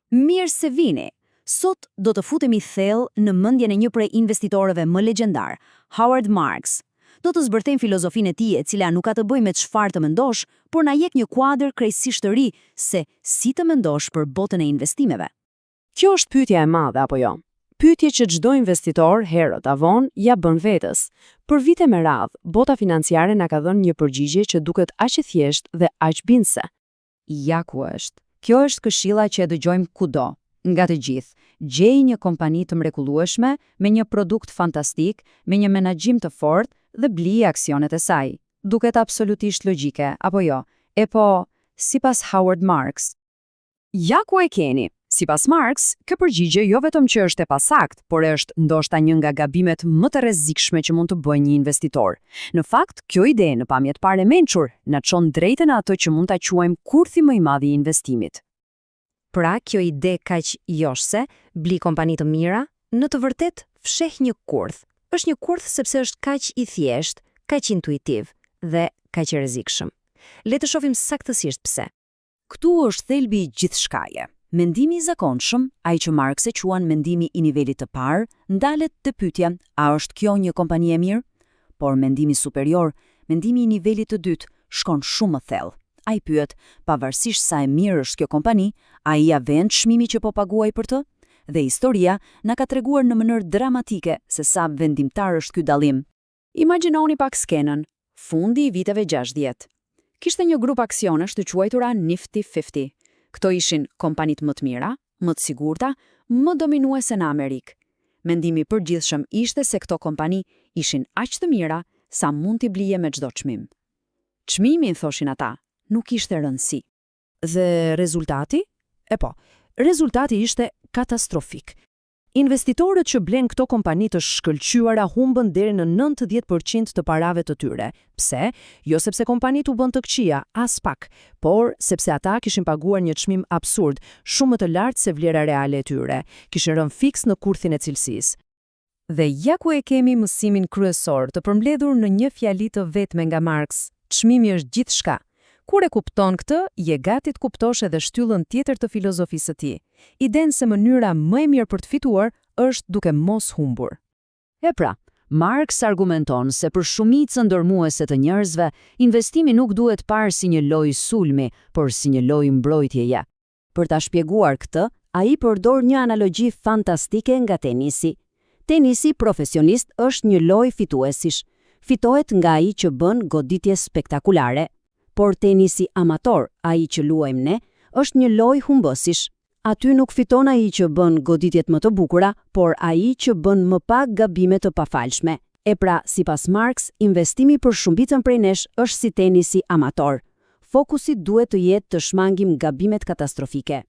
Mirë se vini! Sot do të futemi thellë në mendjen e një prej investitorëve më legjendar, Howard Marks. Do të zbërthejmë filozofinë e tij, e cila nuk ka të bëjë me çfarë të mendosh, por na jep një kuadër krejtësisht të ri se si të mendosh për botën e investimeve. Kjo është pyetja e madhe apo jo? Pyetje që çdo investitor herët avon ja bën vetes. Për vite me radhë, bota financiare na ka dhënë një përgjigje që duket aq e thjeshtë dhe aq bindse. Ja ku është. Kjo është këshilla që e dëgjojmë kudo, nga të gjithë. Gjej një kompani të mrekullueshme, me një produkt fantastik, me një menaxhim të fortë dhe bliji aksionet e saj. Duket absolutisht logjike, apo jo? E po, sipas Howard Marks. Ja ku e keni. Sipas Marks, kjo përgjigje jo vetëm që është e pasakt, por është ndoshta një nga gabimet më të rrezikshme që mund të bëjë një investitor. Në fakt, kjo ide në pamje të parë e mençur na çon drejtën ato që mund ta quajmë kurthi më i madh i investimit. Pra, kjo ide kaq joshse, bli kompani të mira, në të vërtet fsheh një kurth. Është një kurth sepse është kaq i thjeshtë, kaq intuitiv dhe kaq i rrezikshëm. Le të shohim saktësisht pse. Ktu është thelbi i gjithçkaje. Mendimi i zakonshëm, ai që Marx e quan mendimi i nivelit të parë, ndalet te pyetja, a është kjo një kompani e mirë? Por mendimi superior, mendimi i nivelit të dytë, shkon shumë më thellë. Ai pyet, pavarësisht sa e mirë është kjo kompani, a ia vend çmimi që po paguaj për të? Dhe historia na ka treguar në mënyrë dramatike se sa vendimtar është ky dallim. Imagjinoni pak skenën, fundi i viteve 60. Kishte një grup aksionesh të quajtura Nifty 50. Këto ishin kompanit më të mira, më të sigurta, më dominuese në Amerikë. Mendimi i përgjithshëm ishte se këto kompani ishin aq të mira sa mund t'i blije me çdo çmim. Çmimi, thoshin ata, nuk ishte rëndësi. Dhe rezultati? Rezultati ishte katastrofik. Investitorët që blen këto kompani të shkëlqyera humbën deri në 90% të parave të tyre. Pse? Jo sepse kompanitë u bën të këqija, as pak, por sepse ata kishin paguar një çmim absurd, shumë më të lartë se vlera reale e tyre. Kishin rënë fiks në kurthin e cilësisë. Dhe ja ku e kemi mësimin kryesor të përmbledhur në një fjali të vetme nga Marx: çmimi është gjithçka. Kur e kupton këtë, je gati të kuptosh edhe shtyllën tjetër të filozofisë së tij. Idenë se mënyra më e mirë për të fituar është duke mos humbur. E pra, Marx argumenton se për shumicën ndërmuese të njerëzve, investimi nuk duhet parë si një lojë sulmi, por si një lojë mbrojtjeje. Për ta shpjeguar këtë, ai përdor një analogji fantastike nga tenisi. Tenisi profesionist është një lojë fituesish. Fitohet nga ai që bën goditje spektakulare. Por tenisi amator, ai që luajmë ne, është një lojë humbësish. Aty nuk fiton ai që bën goditjet më të bukura, por ai që bën më pak gabime të pafalshme. E pra, sipas Marx, investimi për shumicën prej nesh është si tenisi amator. Fokusi duhet të jetë të shmangim gabimet katastrofike.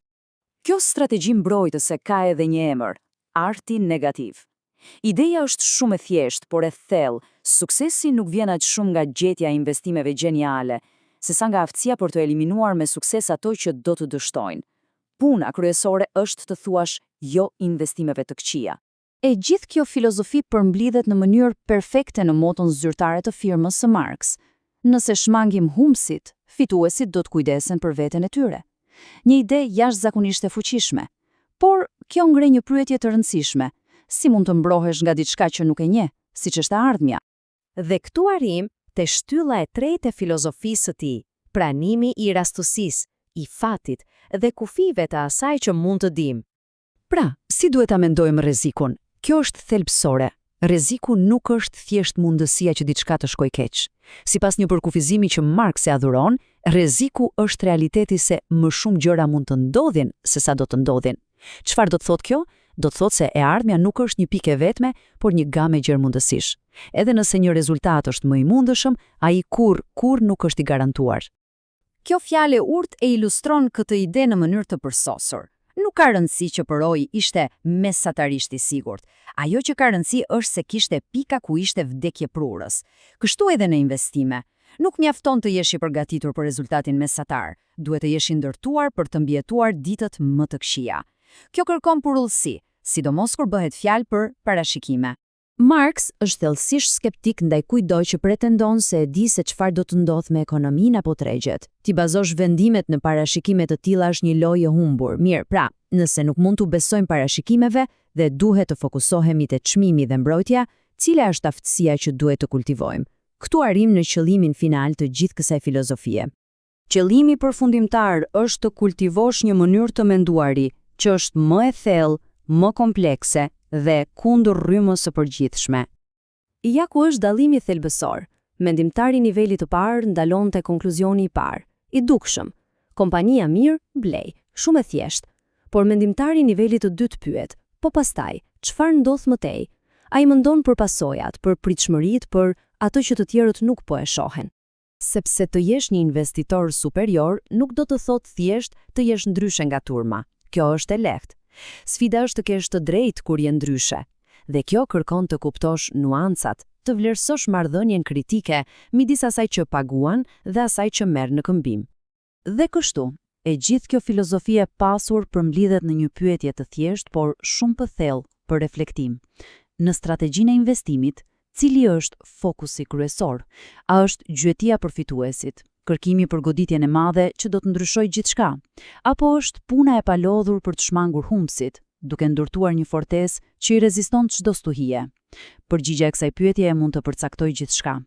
Kjo strategji mbrojtëse ka edhe një emër: arti negativ. Ideja është shumë e thjeshtë, por e thellë. Suksesi nuk vjen aq shumë nga gjetja e investimeve gjeniale, sesa nga aftësia për të eliminuar me sukses ato që do të dështojnë. Puna kryesore është të thuash jo investimeve të këqija. E gjithë kjo filozofi përmblidhet në mënyrë perfekte në moton zyrtare të firmës së Marx. Nëse shmangim humbësit, fituesit do të kujdesen për veten e tyre. Një ide jashtëzakonisht e fuqishme. Por kjo ngre një pyetje të rëndësishme: si mund të mbrohesh nga diçka që nuk e njeh, siç është ardhmja? Dhe këtu arrim te shtylla e tretë e filozofisë së tij, pranimi i rastësisë, i fatit dhe kufive të asaj që mund të dim. Pra, si duhet ta mendojmë rrezikun? Kjo është thelbësore. Rreziku nuk është thjesht mundësia që diçka të shkojë keq. Sipas një përkufizimi që Marx e adhuron, rreziku është realiteti se më shumë gjëra mund të ndodhin se sa do të ndodhin. Çfarë do të thotë kjo? Do të thotë se e ardhmja nuk është një pikë e vetme, por një gamë gjërmundësish. Edhe nëse një rezultat është më i mundëshëm, ai kur nuk është i garantuar. Kjo fjalë e urtë e ilustron këtë ide në mënyrë të përsosur. Nuk ka rëndësi që përoi ishte mesatarisht i sigurt. Ajo që ka rëndësi është se kishte pika ku ishte vdekje prurës. Kështu edhe në investime. Nuk mjafton të jesh i përgatitur për rezultatin mesatar. Duhet të jesh i ndërtuar për të mbijetuar ditët më të këqija. Kjo kërkon purullsi, sidomos kur bëhet fjalë për parashikime. Marx është thellësisht skeptik ndaj kujdoj që pretendon se e di se çfarë do të ndodh me ekonominë apo tregjet. Ti bazosh vendimet në parashikime të tilla është një lojë e humbur. Mirë, pra, nëse nuk mund të besojmë parashikimeve dhe duhet të fokusohemi te çmimi dhe mbrojtja, cila është aftësia që duhet të kultivojmë? Këtu arrim në qëllimin final të gjithë kësaj filozofie. Qëllimi përfundimtar është të kultivosh një mënyrë të menduari që është më e thellë, më komplekse dhe kundër rrymës së përgjithshme. Ja ku është dallimi thelbësor. Mendimtari i nivelit të parë ndalon te konkluzioni i parë, i dukshëm. Kompania mirë, blej, shumë e thjeshtë. Por mendimtari i nivelit të dytë pyet, po pastaj, çfarë ndodh më tej? Ai mendon për pasojat, për pritshmëritë, për ato që të tjerët nuk po e shohin. Sepse të jesh një investitor superior nuk do të thotë thjesht të jesh ndryshe nga turma. Kjo është e lehtë. Sfida është të kesh të drejtë kur je ndryshe. Dhe kjo kërkon të kuptosh nuancat, të vlerësosh marrëdhënien kritike midis asaj që paguan dhe asaj që merr në këmbim. Dhe kështu, e gjithë kjo filozofi e pasur përmbledhet në një pyetje të thjeshtë, por shumë të thellë për reflektim. Në strategjinë e investimit, cili është fokusi kryesor? A është gjyëtia përfituesit, kërkimi për goditjen e madhe që do të ndryshojë gjithçka, apo është puna e palodhur për të shmangur humbësit, duke ndërtuar një fortesë që i reziston çdo stuhie? Përgjigjja e kësaj pyetje mund të përcaktojë gjithçka.